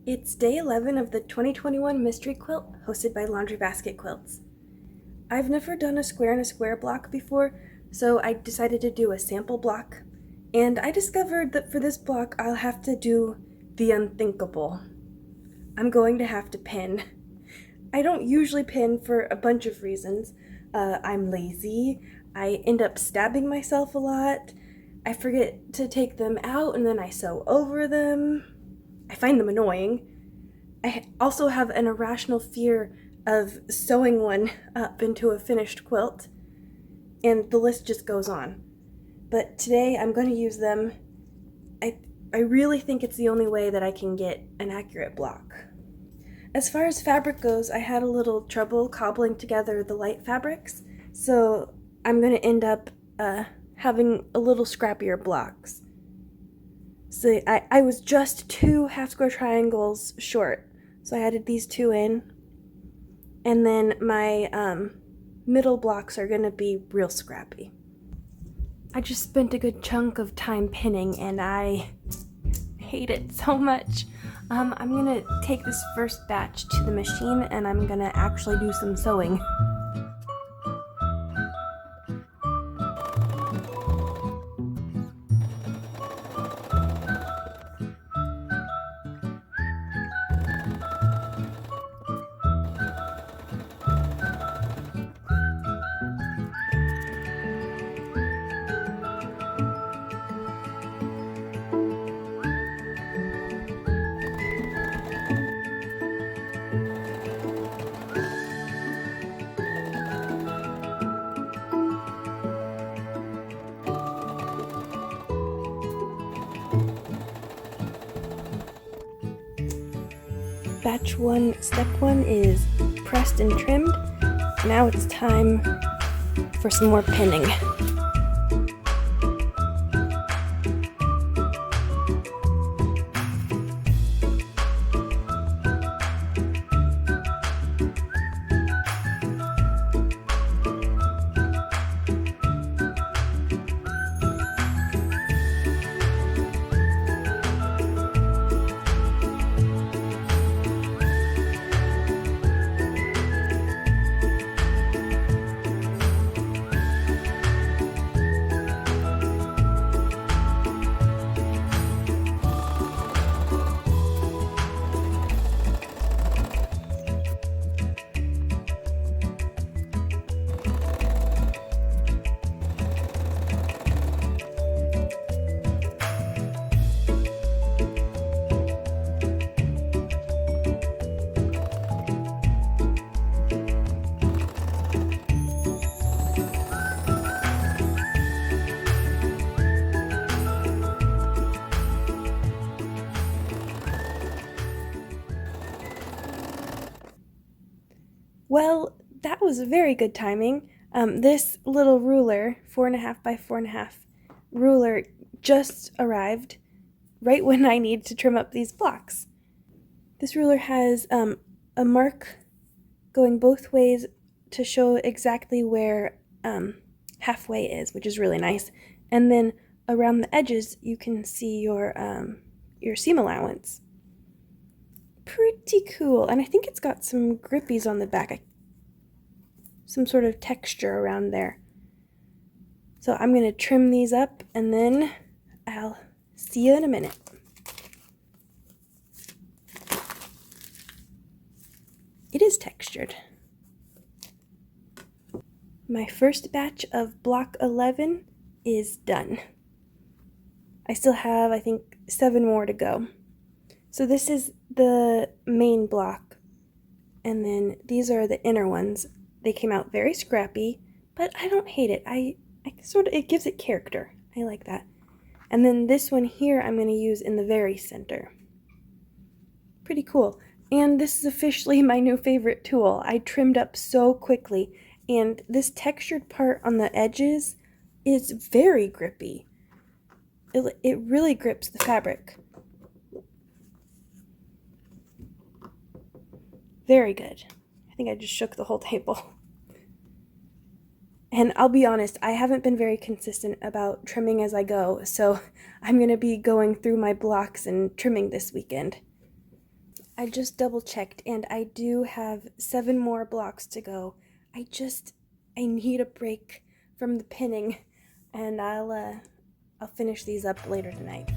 It's day 11 of the 2021 Mystery Quilt hosted by Laundry Basket Quilts. I've never done a square and a square block before, so I decided to do a sample block, and I discovered that for this block I'll have to do the unthinkable. I'm going to have to pin. I don't usually pin for a bunch of reasons. I'm lazy, I end up stabbing myself a lot, I forget to take them out and then I sew over them. I find them annoying. I also have an irrational fear of sewing one up into a finished quilt, and the list just goes on. But today I'm going to use them. I really think it's the only way that I can get an accurate block. As far as fabric goes, I had a little trouble cobbling together the light fabrics, so I'm going to end up having a little scrappier blocks. So I was just 2 half square triangles short, so I added these 2 in, and then my middle blocks are going to be real scrappy. I just spent a good chunk of time pinning and I hate it so much. I'm going to take this first batch to the machine and I'm going to actually do some sewing. Batch 1, step 1 is pressed and trimmed. Now it's time for some more pinning. Well, that was very good timing. This little ruler, 4.5 by 4.5 ruler, just arrived right when I need to trim up these blocks. This ruler has a mark going both ways to show exactly where halfway is, which is really nice. And then around the edges, you can see your seam allowance. Pretty cool, and I think it's got some grippies on the back, some sort of texture around there. So I'm going to trim these up and then I'll see you in a minute. It is textured. My first batch of block 11 is done. I still have, I think, 7 more to go. So this is the main block, and then these are the inner ones. They came out very scrappy, but I don't hate it. It gives it character. I like that. And then this one here I'm going to use in the very center. Pretty cool. And this is officially my new favorite tool. I trimmed up so quickly, and this textured part on the edges is very grippy. It really grips the fabric. Very good. I think I just shook the whole table. And I'll be honest, I haven't been very consistent about trimming as I go, so I'm going to be going through my blocks and trimming this weekend. I just double checked and I do have 7 more blocks to go. I need a break from the pinning, and I'll finish these up later tonight.